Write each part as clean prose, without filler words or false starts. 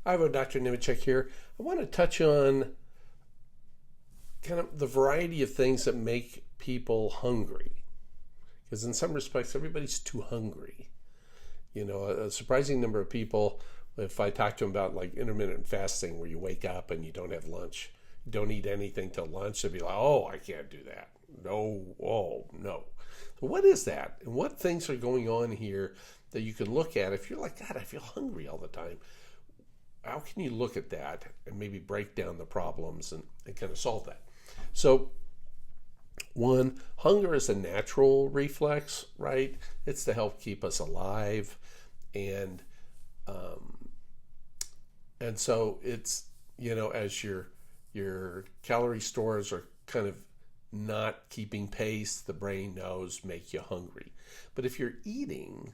Hi, Dr. Nemechek here. I want to touch on kind of the variety of things that make people hungry. Because in some respects, everybody's too hungry. You know, a surprising number of people, if I talk to them about like intermittent fasting, where you wake up and you don't have lunch, you don't eat anything till lunch, they'll be like, oh, I can't do that. No, oh, no. So what is that? And what things are going on here that you can look at if you're like, God, I feel hungry all the time? How can you look at that and maybe break down the problems and kind of solve that? So, one, hunger is a natural reflex, right? It's to help keep us alive, and so it's, you know, as your calorie stores are kind of not keeping pace, the brain knows make you hungry. But if you're eating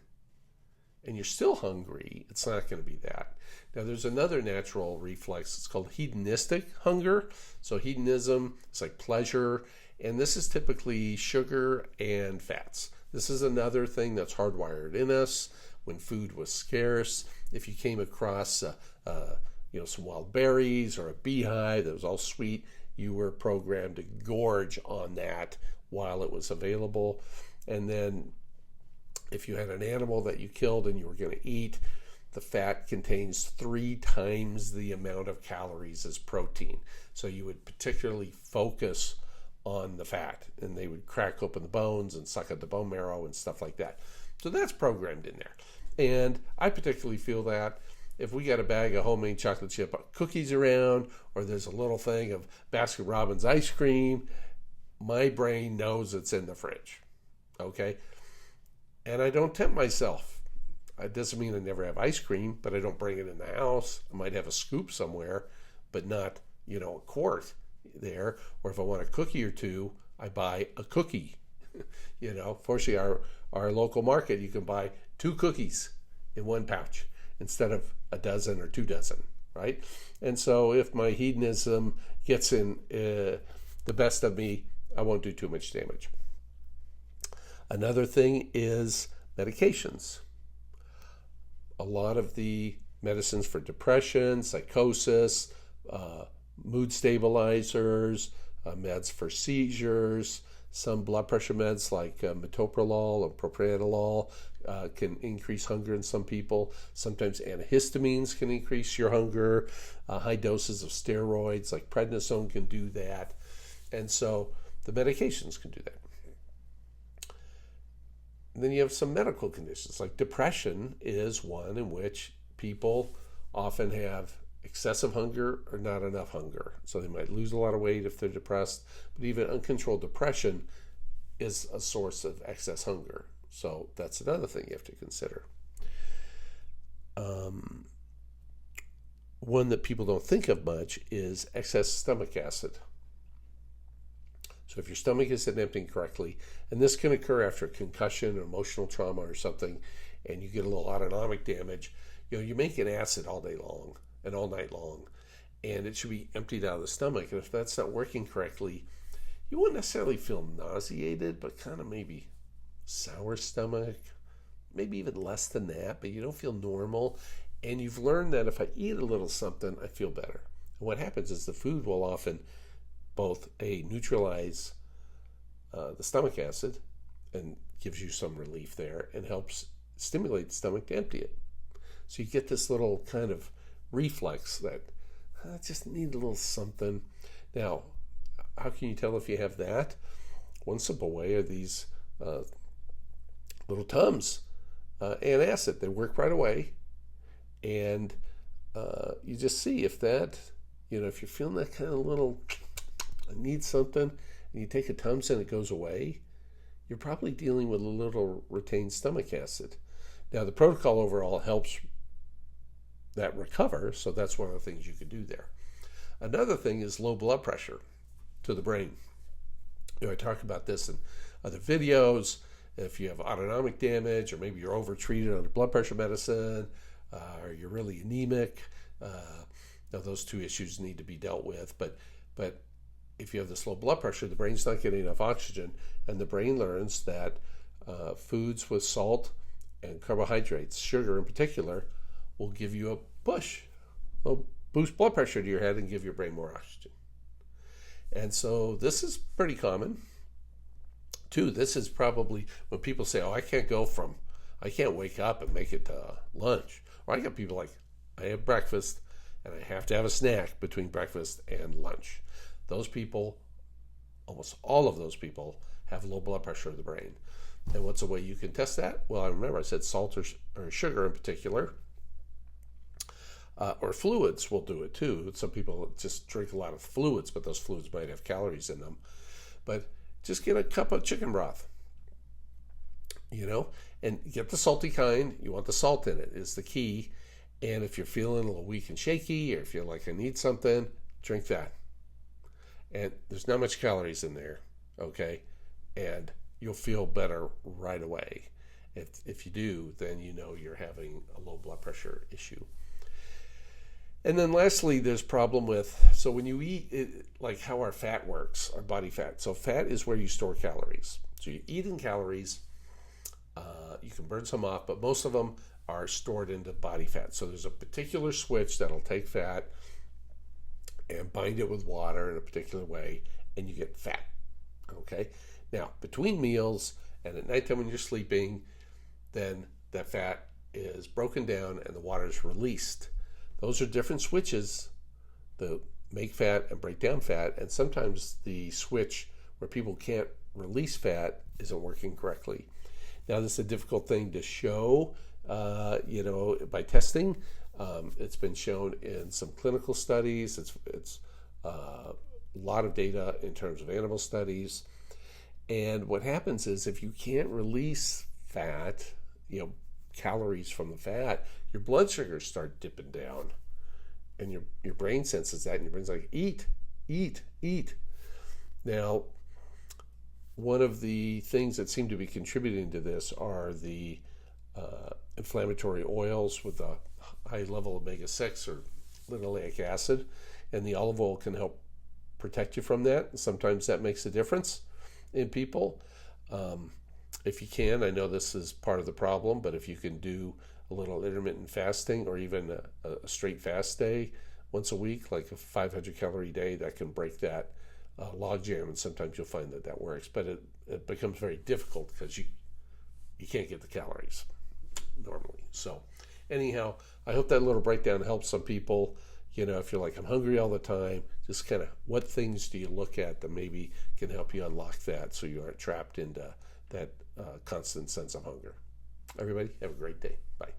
and you're still hungry, it's not going to be that. Now, there's another natural reflex. It's called hedonistic hunger. So hedonism is like pleasure, and this is typically sugar and fats. This is another thing that's hardwired in us. When food was scarce, if you came across some wild berries or a beehive that was all sweet, you were programmed to gorge on that while it was available. And then if you had an animal that you killed and you were going to eat, the fat contains 3 times the amount of calories as protein. So you would particularly focus on the fat, and they would crack open the bones and suck at the bone marrow and stuff like that. So that's programmed in there. And I particularly feel that if we got a bag of homemade chocolate chip cookies around, or there's a little thing of Baskin-Robbins ice cream, my brain knows it's in the fridge. Okay? And I don't tempt myself. It doesn't mean I never have ice cream, but I don't bring it in the house. I might have a scoop somewhere, but not, a quart there. Or if I want a cookie or two, I buy a cookie. Fortunately, our local market, you can buy 2 cookies in 1 pouch instead of a dozen or 2 dozen, right? And so if my hedonism gets in the best of me, I won't do too much damage. Another thing is medications. A lot of the medicines for depression, psychosis, mood stabilizers, meds for seizures, some blood pressure meds like metoprolol or propranolol can increase hunger in some people. Sometimes antihistamines can increase your hunger. High doses of steroids like prednisone can do that. And so the medications can do that. And then you have some medical conditions, like depression is one in which people often have excessive hunger or not enough hunger. So they might lose a lot of weight if they're depressed, but even uncontrolled depression is a source of excess hunger. So that's another thing you have to consider. One that people don't think of much is excess stomach acid. So if your stomach isn't emptying correctly, and this can occur after a concussion or emotional trauma or something, and you get a little autonomic damage, you make an acid all day long and all night long, and it should be emptied out of the stomach. And if that's not working correctly, you wouldn't necessarily feel nauseated, but kind of maybe sour stomach, maybe even less than that, but you don't feel normal. And you've learned that if I eat a little something, I feel better. And what happens is the food will often both neutralize the stomach acid and gives you some relief there, and helps stimulate the stomach to empty it. So you get this little kind of reflex that I just need a little something. Now, how can you tell if you have that? One simple way are these little Tums antacid. They work right away, and you just see if that, if you're feeling that kind of little I need something, and you take a Tums and it goes away, you're probably dealing with a little retained stomach acid. Now, the protocol overall helps that recover, so that's one of the things you could do there. Another thing is low blood pressure to the brain. I talk about this in other videos. If you have autonomic damage, or maybe you're overtreated on blood pressure medicine, or you're really anemic, now those 2 issues need to be dealt with. But if you have this low blood pressure, the brain's not getting enough oxygen, and the brain learns that foods with salt and carbohydrates, sugar in particular, will give you a push, will boost blood pressure to your head and give your brain more oxygen. And so this is pretty common. Too, this is probably when people say, oh, I can't wake up and make it to lunch. Or I got people like, I have breakfast and I have to have a snack between breakfast and lunch. Those people, almost all of those people, have low blood pressure of the brain. And what's a way you can test that? Well, I remember I said salt or sugar in particular, or fluids will do it too. Some people just drink a lot of fluids, but those fluids might have calories in them. But just get a cup of chicken broth, and get the salty kind. You want the salt in it is the key. And if you're feeling a little weak and shaky, or if you're like, I need something, drink that. And there's not much calories in there, okay? And you'll feel better right away. If you do, then you know you're having a low blood pressure issue. And then lastly, there's problem with, so when you eat, like how our fat works, our body fat. So fat is where you store calories. So you eat in calories, you can burn some off, but most of them are stored into body fat. So there's a particular switch that'll take fat and bind it with water in a particular way, and you get fat, okay? Now, between meals and at nighttime when you're sleeping, then that fat is broken down and the water is released. Those are different switches that make fat and break down fat, and sometimes the switch where people can't release fat isn't working correctly. Now, this is a difficult thing to show, by testing. It's been shown in some clinical studies. It's a lot of data in terms of animal studies. And what happens is if you can't release fat, calories from the fat, your blood sugars start dipping down. And your brain senses that, and your brain's like, eat, eat, eat. Now, one of the things that seem to be contributing to this are the inflammatory oils with a high level of omega-6 or linoleic acid, and the olive oil can help protect you from that. Sometimes that makes a difference in people. If you can, I know this is part of the problem, but if you can do a little intermittent fasting or even a straight fast day once a week, like a 500 calorie day, that can break that logjam, and sometimes you'll find that works, but it becomes very difficult because you can't get the calories normally. So anyhow, I hope that little breakdown helps some people. If you're like, I'm hungry all the time, just kind of what things do you look at that maybe can help you unlock that so you aren't trapped into that constant sense of hunger. Everybody, have a great day. Bye.